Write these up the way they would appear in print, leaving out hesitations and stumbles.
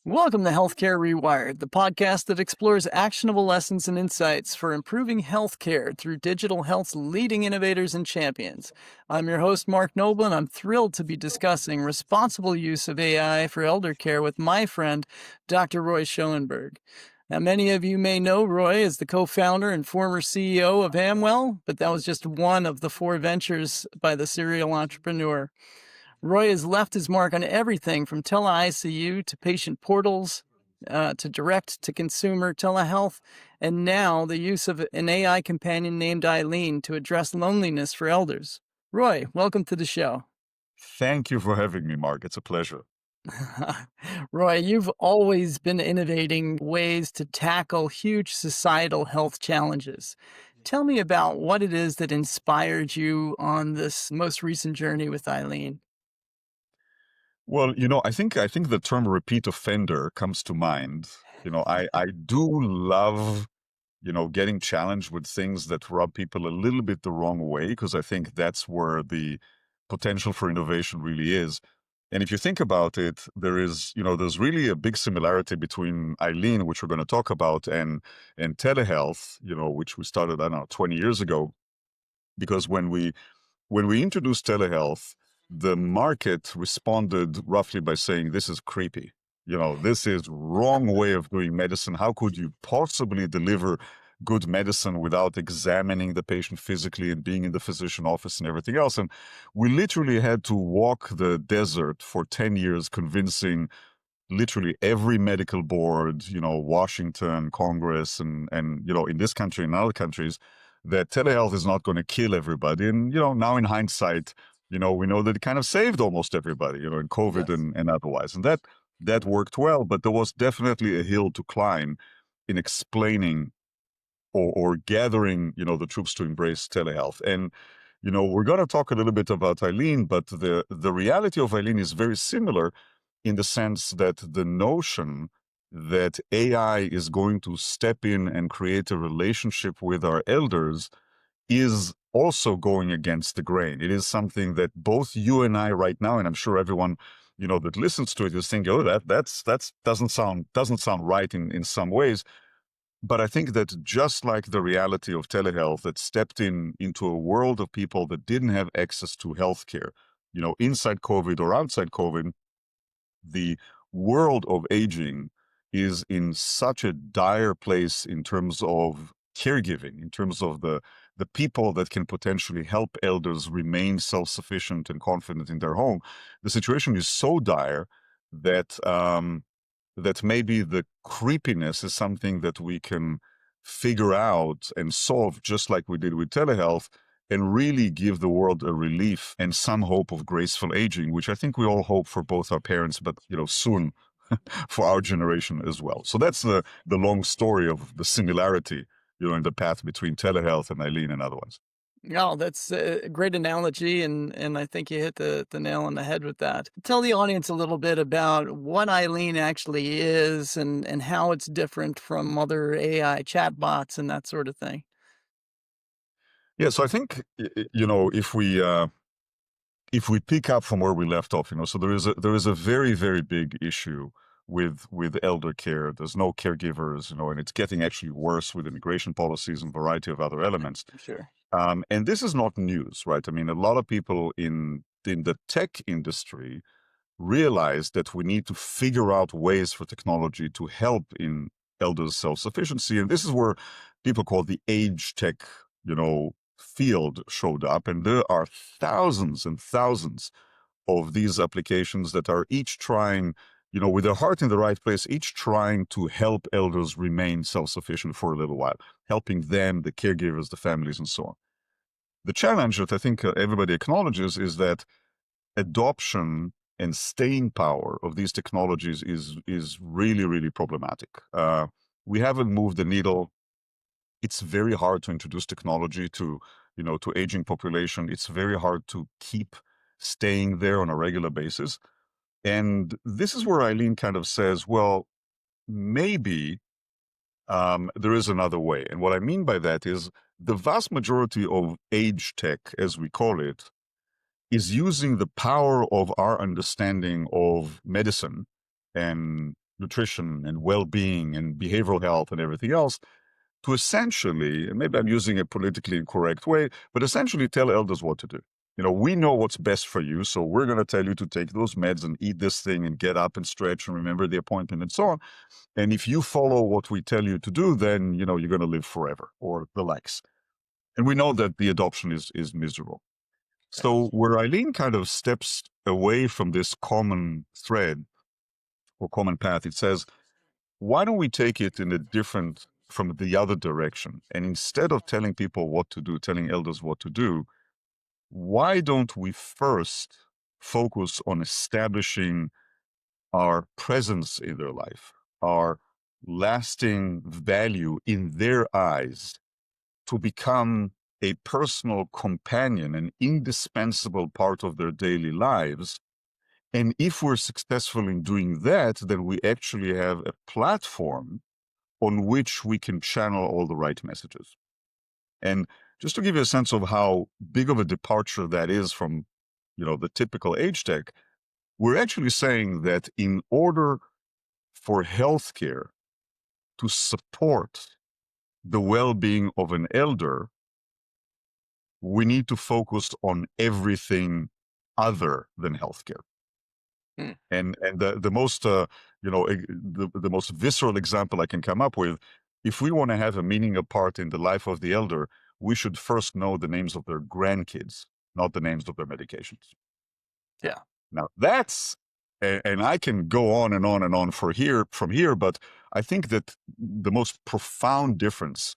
Welcome to Healthcare Rewired, the podcast that explores actionable lessons and insights for improving healthcare through digital health's leading innovators and champions. I'm your host, Mark Noble, and I'm thrilled to be discussing responsible use of AI for elder care with my friend, Dr. Roy Schoenberg. Now, many of you may know Roy as the co-founder and former CEO of Amwell, but that was just one of the four ventures by the serial entrepreneur. Roy has left his mark on everything from tele-ICU to patient portals, to direct-to-consumer telehealth, and now the use of an AI companion named Aileen to address loneliness for elders. Roy, welcome to the show. Thank you for having me, Mark. It's a pleasure. Roy, you've always been innovating ways to tackle huge societal health challenges. Tell me about what it is that inspired you on this most recent journey with Aileen. Well, I think the term repeat offender comes to mind. I do love, getting challenged with things that rub people a little bit the wrong way, because I think that's where the potential for innovation really is. And if you think about it, there's really a big similarity between Eileen, which we're going to talk about, and telehealth, which we started, I don't know, 20 years ago, because when we introduced telehealth, the market responded roughly by saying, this is creepy. This is wrong way of doing medicine. How could you possibly deliver good medicine without examining the patient physically and being in the physician office and everything else? And we literally had to walk the desert for 10 years convincing literally every medical board, Washington, Congress, and in this country and other countries, that telehealth is not going to kill everybody. And, now in hindsight, we know that it kind of saved almost everybody, in COVID Yes. and otherwise. And that worked well, but there was definitely a hill to climb in explaining or gathering, the troops to embrace telehealth. And, we're going to talk a little bit about Eileen, but the reality of Eileen is very similar in the sense that the notion that AI is going to step in and create a relationship with our elders is also going against the grain. It is something that both you and I right now, and I'm sure everyone, that listens to it is thinking, oh, that's doesn't sound right in some ways. But I think that just like the reality of telehealth that stepped into a world of people that didn't have access to healthcare, inside COVID or outside COVID, the world of aging is in such a dire place in terms of caregiving, in terms of the people that can potentially help elders remain self-sufficient and confident in their home. The situation is so dire that that maybe the creepiness is something that we can figure out and solve, just like we did with telehealth, and really give the world a relief and some hope of graceful aging, which I think we all hope for both our parents, but soon for our generation as well. So that's the long story of the similarity, in the path between telehealth and Eileen and otherwise. No, that's a great analogy, and I think you hit the nail on the head with that. Tell the audience a little bit about what Eileen actually is and how it's different from other AI chatbots and that sort of thing. Yeah, so I think if we pick up from where we left off, so there is a very, very big issue with elder care. There's no caregivers, and it's getting actually worse with immigration policies and variety of other elements. Sure. And this is not news, right? I mean, a lot of people in the tech industry realize that we need to figure out ways for technology to help in elders' self-sufficiency. And this is where people call the age tech, field showed up. And there are thousands and thousands of these applications that are each trying, with their heart in the right place, each trying to help elders remain self-sufficient for a little while, helping them, the caregivers, the families, and so on. The challenge that I think everybody acknowledges is that adoption and staying power of these technologies is really, really problematic. We haven't moved the needle. It's very hard to introduce technology to aging population. It's very hard to keep staying there on a regular basis. And this is where Eileen kind of says, well, maybe there is another way. And what I mean by that is the vast majority of age tech, as we call it, is using the power of our understanding of medicine and nutrition and well-being and behavioral health and everything else, to essentially, and maybe I'm using a politically incorrect way, but essentially tell elders what to do. We know what's best for you, so we're going to tell you to take those meds and eat this thing and get up and stretch and remember the appointment and so on. And if you follow what we tell you to do, then, you're going to live forever or the likes. And we know that the adoption is miserable. Right. So where Aileen kind of steps away from this common thread or common path, it says, why don't we take it in a different, from the other direction? And instead of telling people what to do, telling elders what to do, why don't we first focus on establishing our presence in their life, our lasting value in their eyes, to become a personal companion, an indispensable part of their daily lives. And if we're successful in doing that, then we actually have a platform on which we can channel all the right messages. And just to give you a sense of how big of a departure that is from, the typical age tech, we're actually saying that in order for healthcare to support the well-being of an elder, we need to focus on everything other than healthcare. Hmm. And the most the most visceral example I can come up with, if we want to have a meaningful part in the life of the elder, we should first know the names of their grandkids, not the names of their medications. Yeah. Now that's, and I can go on and on and on from here, but I think that the most profound difference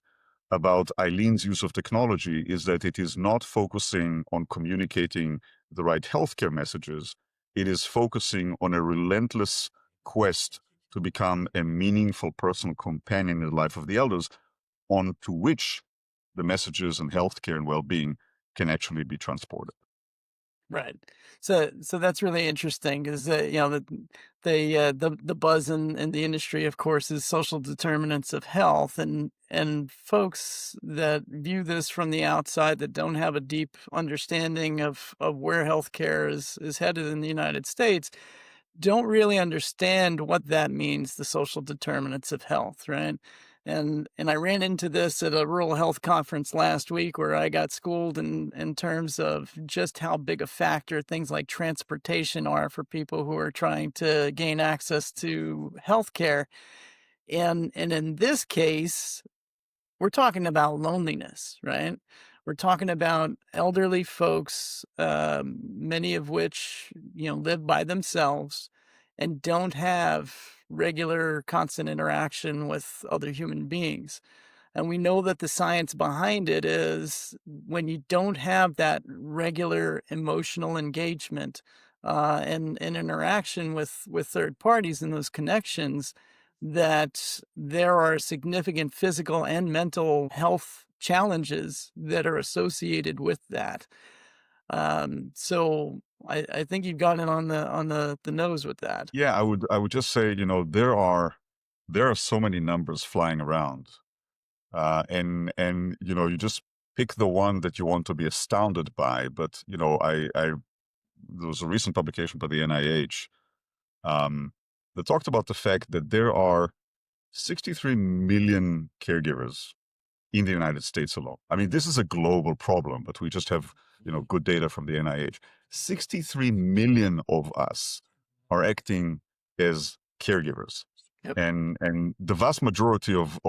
about Eileen's use of technology is that it is not focusing on communicating the right healthcare messages. It is focusing on a relentless quest to become a meaningful personal companion in the life of the elders, onto which the messages and healthcare and well-being can actually be transported. Right. So that's really interesting because the buzz in the industry, of course, is social determinants of health, and folks that view this from the outside that don't have a deep understanding of where healthcare is headed in the United States don't really understand what that means, the social determinants of health, right? And I ran into this at a rural health conference last week where I got schooled in terms of just how big a factor things like transportation are for people who are trying to gain access to healthcare. And in this case, we're talking about loneliness, right? We're talking about elderly folks, many of which, live by themselves and don't have regular, constant interaction with other human beings. And we know that the science behind it is when you don't have that regular emotional engagement and interaction with third parties and those connections, that there are significant physical and mental health challenges that are associated with that. So I think you've gotten it on the nose with that. Yeah, I would just say, there are so many numbers flying around. And you just pick the one that you want to be astounded by. But there was a recent publication by the NIH that talked about the fact that there are 63 million caregivers in the United States alone. I mean, this is a global problem, but we just have, good data from the NIH. 63 million of us are acting as caregivers. Yep. And the vast majority of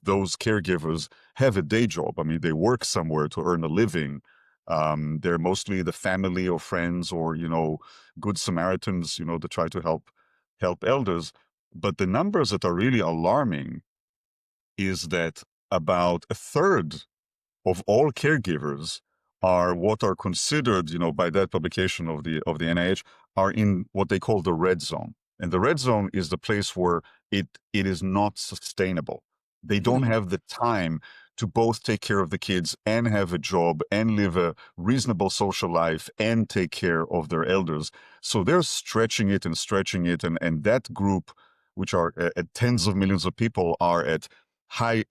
those caregivers have a day job. I mean, they work somewhere to earn a living. They're mostly the family or friends or, good Samaritans, to try to help elders. But the numbers that are really alarming is that about a third of all caregivers are what are considered, by that publication of the NIH, are in what they call the red zone. And the red zone is the place where it is not sustainable. They don't Mhm. have the time to both take care of the kids and have a job and live a reasonable social life and take care of their elders. So they're stretching it and stretching it. And that group, which are at tens of millions of people, are at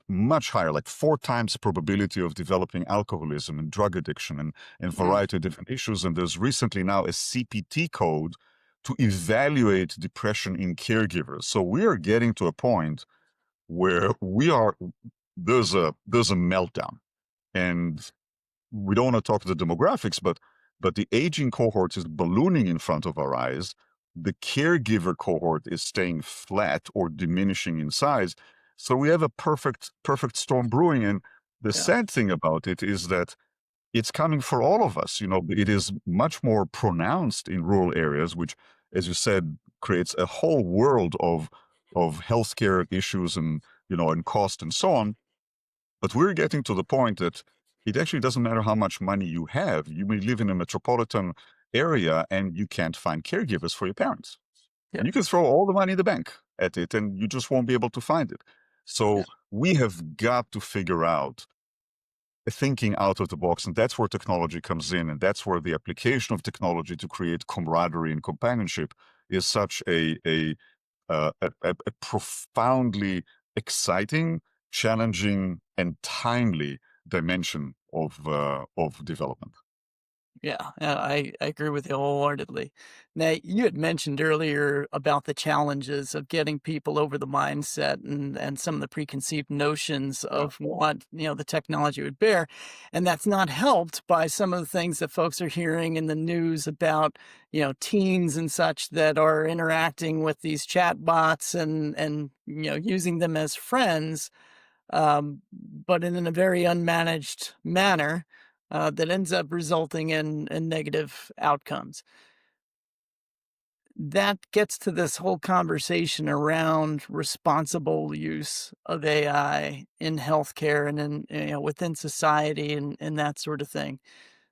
much higher, like 4 times the probability of developing alcoholism and drug addiction and Mm. variety of different issues. And there's recently now a CPT code to evaluate depression in caregivers. So we are getting to a point where there's a meltdown, and we don't want to talk the demographics, but the aging cohort is ballooning in front of our eyes. The caregiver cohort is staying flat or diminishing in size. So we have a perfect storm brewing. And the Yeah. sad thing about it is that it's coming for all of us. It is much more pronounced in rural areas, which, as you said, creates a whole world of healthcare issues and cost and so on. But we're getting to the point that it actually doesn't matter how much money you have. You may live in a metropolitan area and you can't find caregivers for your parents. Yeah. And you can throw all the money in the bank at it and you just won't be able to find it. Yeah. So we have got to figure out thinking out of the box. And that's where technology comes in. And that's where the application of technology to create camaraderie and companionship is such a profoundly exciting, challenging, and timely dimension of development. Yeah, I agree with you wholeheartedly. Now, you had mentioned earlier about the challenges of getting people over the mindset and some of the preconceived notions Yeah. of what, the technology would bear. And that's not helped by some of the things that folks are hearing in the news about, teens and such that are interacting with these chat bots and using them as friends, but in a very unmanaged manner, that ends up resulting in negative outcomes. That gets to this whole conversation around responsible use of AI in healthcare and within society and that sort of thing.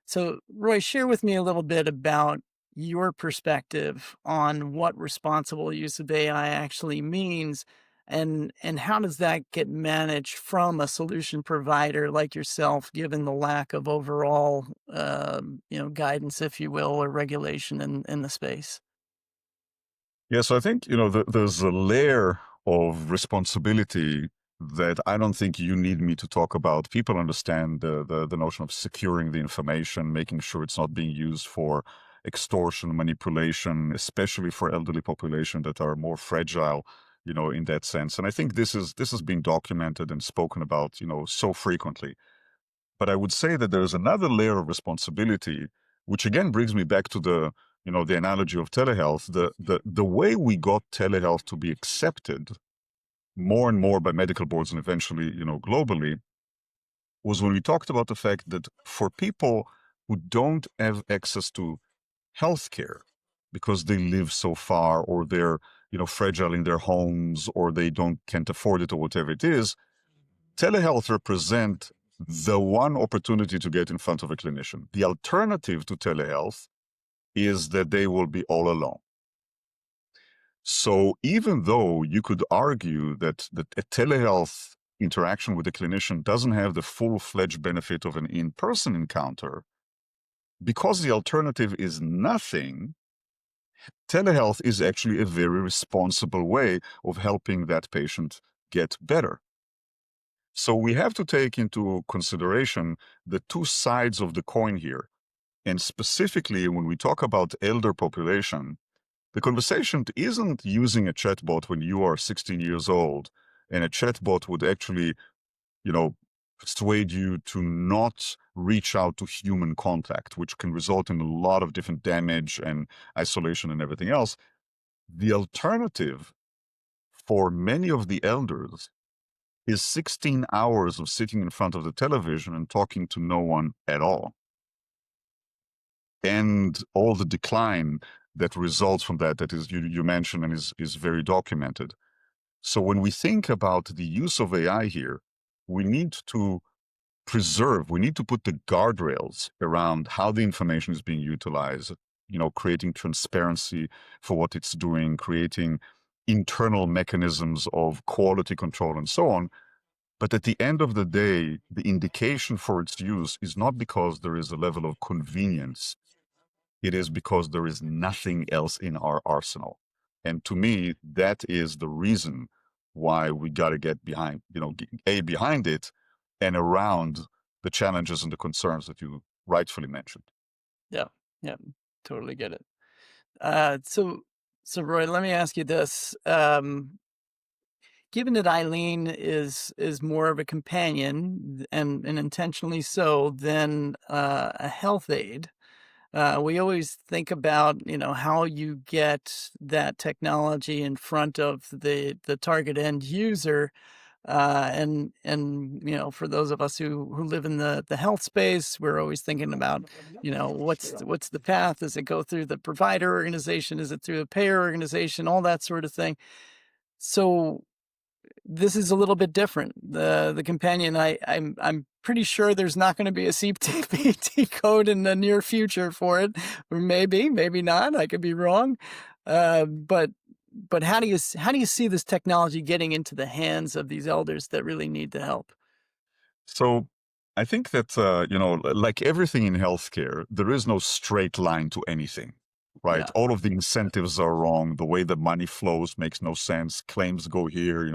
So, Roy, share with me a little bit about your perspective on what responsible use of AI actually means, and how does that get managed from a solution provider like yourself, given the lack of overall, guidance, if you will, or regulation in the space. Yeah, so I think there's a layer of responsibility that I don't think you need me to talk about. People understand the notion of securing the information, making sure it's not being used for extortion, manipulation, especially for elderly population that are more fragile, in that sense. And I think this is being documented and spoken about, so frequently. But I would say that there's another layer of responsibility, which again brings me back to the analogy of telehealth. The way we got telehealth to be accepted more and more by medical boards and eventually, globally, was when we talked about the fact that for people who don't have access to healthcare because they live so far or they're, fragile in their homes or they don't can't afford it or whatever it is, telehealth represent the one opportunity to get in front of a clinician. The alternative to telehealth is that they will be all alone. So even though you could argue that a telehealth interaction with a clinician doesn't have the full-fledged benefit of an in-person encounter, because the alternative is nothing, telehealth is actually a very responsible way of helping that patient get better. So we have to take into consideration the two sides of the coin here. And specifically, when we talk about elder population, the conversation isn't using a chatbot when you are 16 years old, and a chatbot would actually, you know, persuade you to not reach out to human contact, which can result in a lot of different damage and isolation and everything else. The alternative for many of the elders is 16 hours of sitting in front of the television and talking to no one at all. And all the decline that results from that is you mentioned and is very documented. So when we think about the use of AI here, we need to we need to put the guardrails around how the information is being utilized, creating transparency for what it's doing, creating internal mechanisms of quality control and so on. But at the end of the day, the indication for its use is not because there is a level of convenience. It is because there is nothing else in our arsenal. And to me, that is the reason why we got to get behind, behind it and around the challenges and the concerns that you rightfully mentioned. Yeah, yeah, totally get it. Uh, so, so Roy, let me ask you this: given that Eileen is more of a companion, and intentionally so, than a health aide, we always think about how you get that technology in front of the target end user. And for those of us who live in the health space, we're always thinking about what's the path. Does it go through the provider organization? Is it through the payer organization? All that sort of thing. So this is a little bit different. The companion, I'm pretty sure there's not going to be a CPT code in the near future for it, or maybe not. I could be wrong. But how do you see this technology getting into the hands of these elders that really need the help? So I think that, like everything in healthcare, there is no straight line to anything, right? Yeah. All of the incentives are wrong. The way the money flows makes no sense. Claims go here,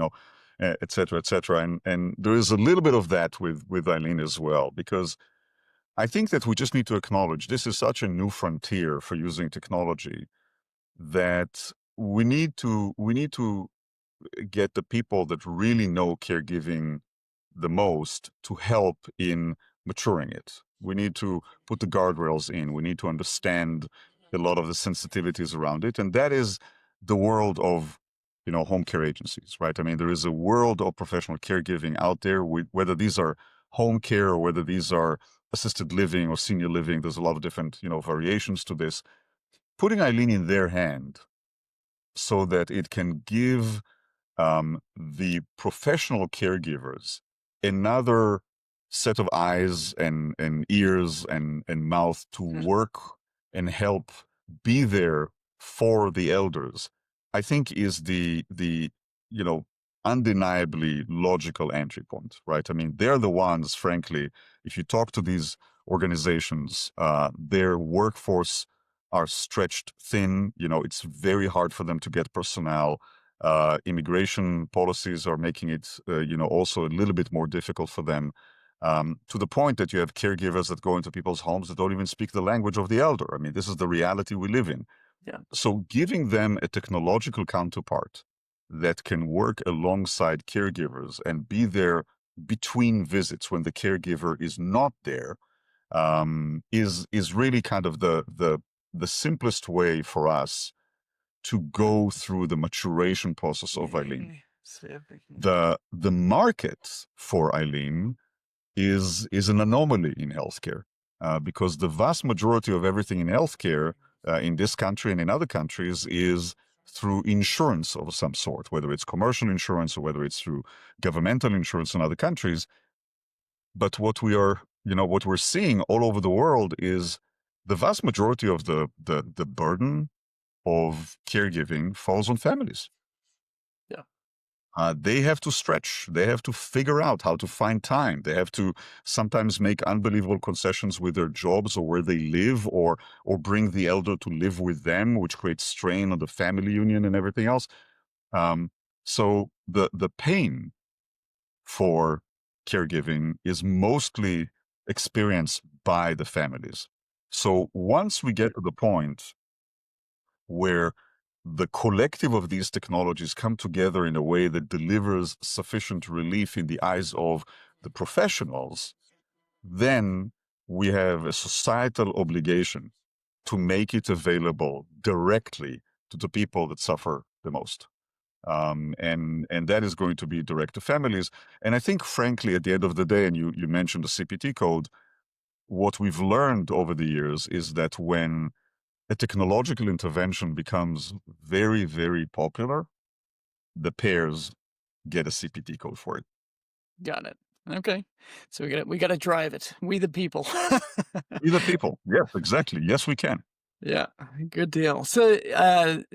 et cetera, et cetera. And there is a little bit of that with Eileen as well, because I think that we just need to acknowledge this is such a new frontier for using technology that we need to get the people that really know caregiving the most to help in maturing it. We need to put the guardrails in. We need to understand a lot of the sensitivities around it. And that is the world of, home care agencies, right? I mean, there is a world of professional caregiving out there, whether these are home care or whether these are assisted living or senior living. There's a lot of different, variations to this. Putting Eileen in their hand so that it can give the professional caregivers another set of eyes and ears and mouth to Mhm. work and help be there for the elders, I think is the you know undeniably logical entry point, right? I mean, they're the ones, frankly, if you talk to these organizations, their workforce are stretched thin. It's very hard for them to get personnel. Immigration policies are making it, also a little bit more difficult for them, to the point that you have caregivers that go into people's homes that don't even speak the language of the elder. I mean, this is the reality we live in. Yeah. So giving them a technological counterpart that can work alongside caregivers and be there between visits when the caregiver is not there, is really kind of the simplest way for us to go through the maturation process of Eileen. Yeah. See if we can- The market for Eileen is an anomaly in healthcare, because the vast majority of everything in healthcare, in this country and in other countries, is through insurance of some sort, whether it's commercial insurance or whether it's through governmental insurance in other countries. But what we're seeing all over the world is the vast majority of the burden of caregiving falls on families. Yeah. They have to stretch. They have to figure out how to find time. They have to sometimes make unbelievable concessions with their jobs or where they live, or bring the elder to live with them, which creates strain on the family union and everything else. So the pain for caregiving is mostly experienced by the families. So once we get to the point where the collective of these technologies come together in a way that delivers sufficient relief in the eyes of the professionals, then we have a societal obligation to make it available directly to the people that suffer the most. And that is going to be direct to families. And I think, frankly, at the end of the day, and you mentioned the CPT code, what we've learned over the years is that when a technological intervention becomes very, very popular, the pairs get a CPT code for it. Got it. Okay. So we gotta drive it. We the people. We the people. Yes, exactly. Yes, we can. Yeah, good deal. So,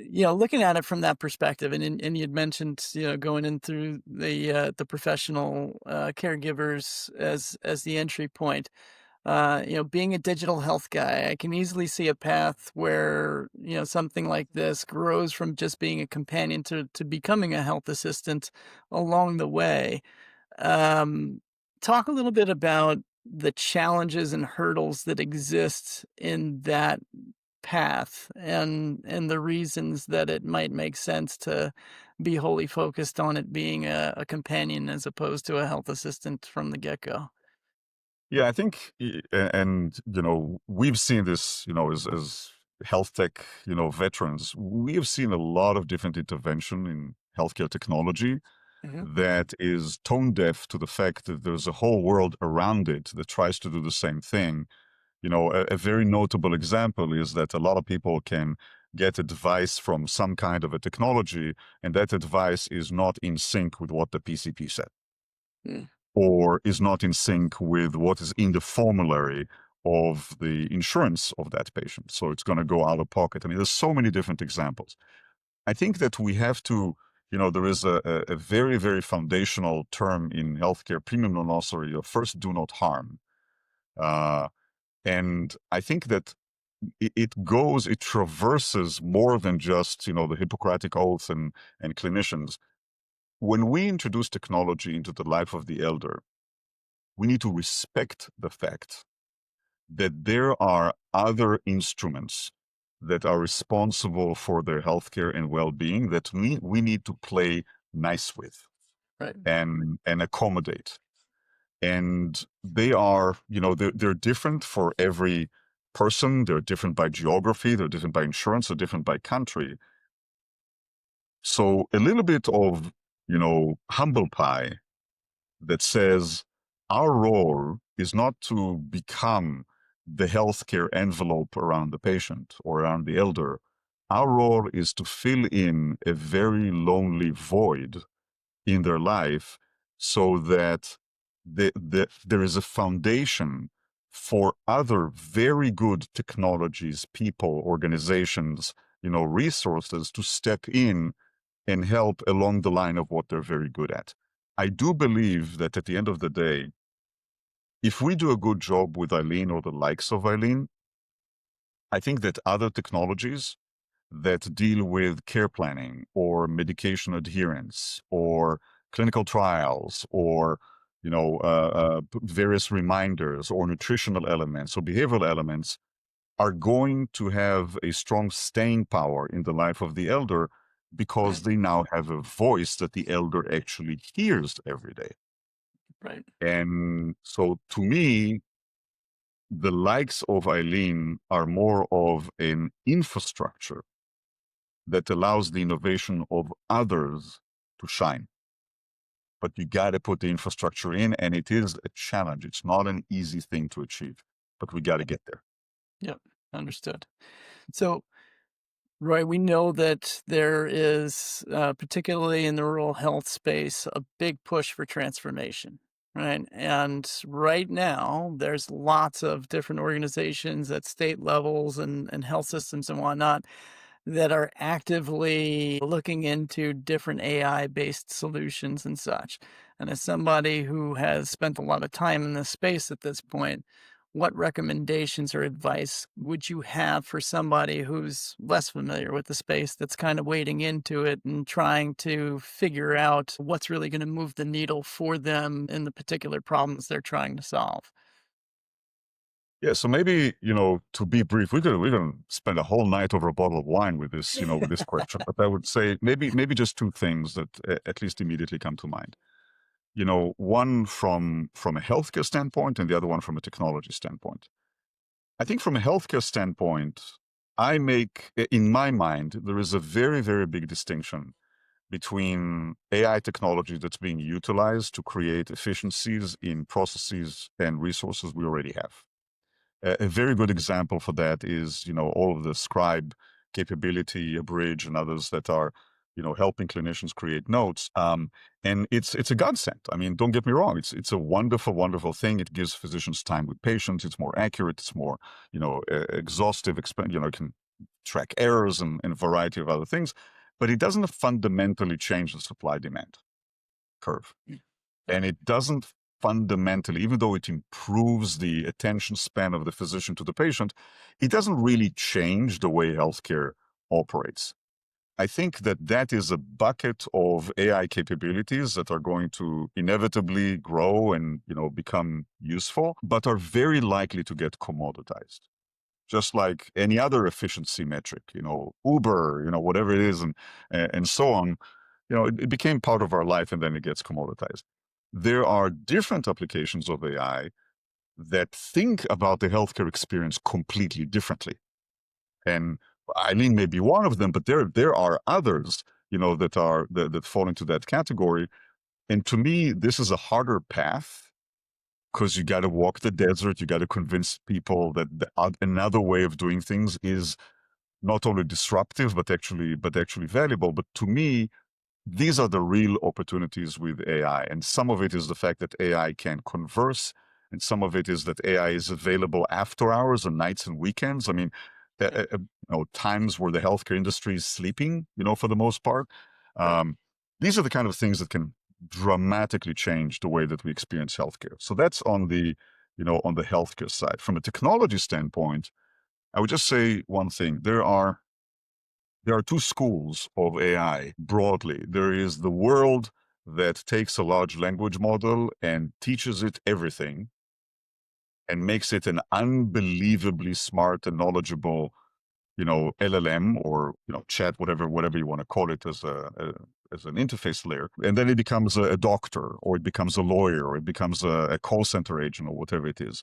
looking at it from that perspective, and you'd mentioned, going in through the professional caregivers as the entry point. Being a digital health guy, I can easily see a path where something like this grows from just being a companion to becoming a health assistant along the way. Um, Talk a little bit about the challenges and hurdles that exist in that path and the reasons that it might make sense to be wholly focused on it being a companion as opposed to a health assistant from the get-go. Yeah, I think, and we've seen this, as health tech, veterans, we have seen a lot of different intervention in healthcare technology Hmm. that is tone deaf to the fact that there's a whole world around it that tries to do the same thing. A very notable example is that a lot of people can get advice from some kind of a technology, and that advice is not in sync with what the PCP said, Mm. or is not in sync with what is in the formulary of the insurance of that patient. So it's going to go out of pocket. I mean, there's so many different examples. I think that we have to, there is a very, very foundational term in healthcare, premium non-lossary, of first, do not harm. Uh, and I think that it traverses more than just, the Hippocratic Oath and clinicians. When we introduce technology into the life of the elder, we need to respect the fact that there are other instruments that are responsible for their healthcare and well-being that we need to play nice with Right. and accommodate. And they are, they're different for every person. They're different by geography. They're different by insurance. They're different by country. So a little bit of, humble pie that says our role is not to become the healthcare envelope around the patient or around the elder. Our role is to fill in a very lonely void in their life so that there is a foundation for other very good technologies, people, organizations, resources to step in and help along the line of what they're very good at. I do believe that at the end of the day, if we do a good job with Aileen or the likes of Aileen, I think that other technologies that deal with care planning or medication adherence or clinical trials or various reminders or nutritional elements or behavioral elements are going to have a strong staying power in the life of the elder because Right. they now have a voice that the elder actually hears every day. Right. And so to me, the likes of Eileen are more of an infrastructure that allows the innovation of others to shine. But you got to put the infrastructure in, and it is a challenge. It's not an easy thing to achieve, but we got to get there. Yep. Understood. So, Roy, we know that there is, particularly in the rural health space, a big push for transformation, right? And right now, there's lots of different organizations at state levels and health systems and whatnot that are actively looking into different AI-based solutions and such. And as somebody who has spent a lot of time in this space at this point, what recommendations or advice would you have for somebody who's less familiar with the space that's kind of wading into it and trying to figure out what's really going to move the needle for them in the particular problems they're trying to solve? Yeah, so maybe, to be brief, we could spend a whole night over a bottle of wine with this, with this question. But I would say maybe just two things that at least immediately come to mind. One from a healthcare standpoint and the other one from a technology standpoint. I think from a healthcare standpoint, in my mind, there is a very, very big distinction between AI technology that's being utilized to create efficiencies in processes and resources we already have. A very good example for that is, all of the scribe capability, Abridge, and others that are, helping clinicians create notes. And it's a godsend. I mean, don't get me wrong. It's a wonderful, wonderful thing. It gives physicians time with patients. It's more accurate. It's more, exhaustive. It can track errors and a variety of other things. But it doesn't fundamentally change the supply demand curve. Mm. And it doesn't fundamentally, even though it improves the attention span of the physician to the patient, it doesn't really change the way healthcare operates. I think that is a bucket of AI capabilities that are going to inevitably grow and become useful, but are very likely to get commoditized. just like any other efficiency metric, Uber, whatever it is, and so on. It became part of our life, and then it gets commoditized. There are different applications of AI that think about the healthcare experience completely differently. And Eileen may be one of them, but there are others, that fall into that category. And to me, this is a harder path because you got to walk the desert. You got to convince people that another way of doing things is not only disruptive but actually valuable. But to me, these are the real opportunities with AI. And some of it is the fact that AI can converse, and some of it is that AI is available after hours and nights and weekends. I mean, times where the healthcare industry is sleeping, for the most part. These are the kind of things that can dramatically change the way that we experience healthcare. So that's on the healthcare side. From a technology standpoint, I would just say one thing. There are two schools of AI broadly. There is the world that takes a large language model and teaches it everything and makes it an unbelievably smart and knowledgeable, LLM or, chat, whatever you want to call it, as an interface layer. And then it becomes a doctor, or it becomes a lawyer, or it becomes a call center agent, or whatever it is.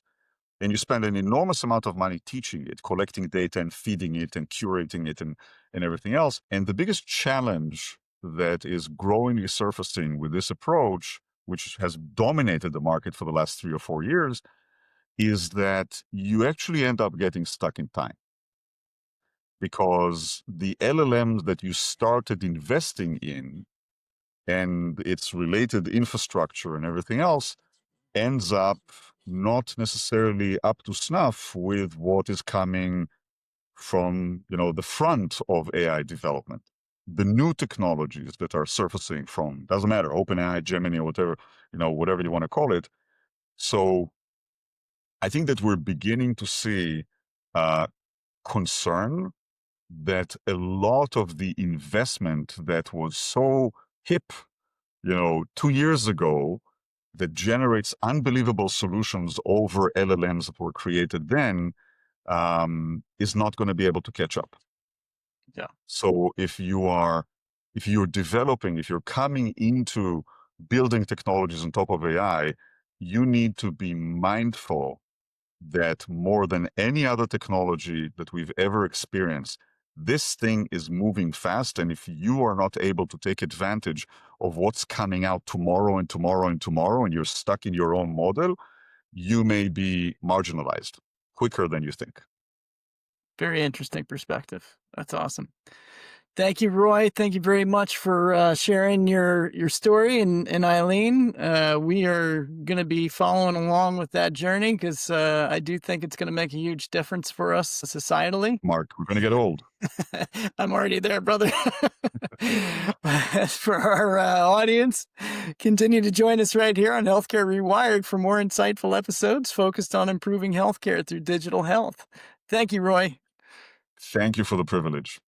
And you spend an enormous amount of money teaching it, collecting data and feeding it and curating it and everything else. And the biggest challenge that is growingly surfacing with this approach, which has dominated the market for the last 3 or 4 years, is that you actually end up getting stuck in time. Because the LLMs that you started investing in and its related infrastructure and everything else ends up not necessarily up to snuff with what is coming from, the front of AI development. The new technologies that are surfacing from, doesn't matter, OpenAI, Gemini, or whatever you want to call it. So I think that we're beginning to see concern that a lot of the investment that was so hip, 2 years ago, that generates unbelievable solutions over LLMs that were created then, is not going to be able to catch up. Yeah. So if you're coming into building technologies on top of AI, you need to be mindful that more than any other technology that we've ever experienced, this thing is moving fast. And if you are not able to take advantage of what's coming out tomorrow and tomorrow and tomorrow, and you're stuck in your own model, you may be marginalized quicker than you think. Very interesting perspective. That's awesome. Thank you, Roy. Thank you very much for sharing your story. And Eileen, we are going to be following along with that journey because I do think it's going to make a huge difference for us societally. Mark, we're going to get old. I'm already there, brother. As for our audience, continue to join us right here on Healthcare Rewired for more insightful episodes focused on improving healthcare through digital health. Thank you, Roy. Thank you for the privilege.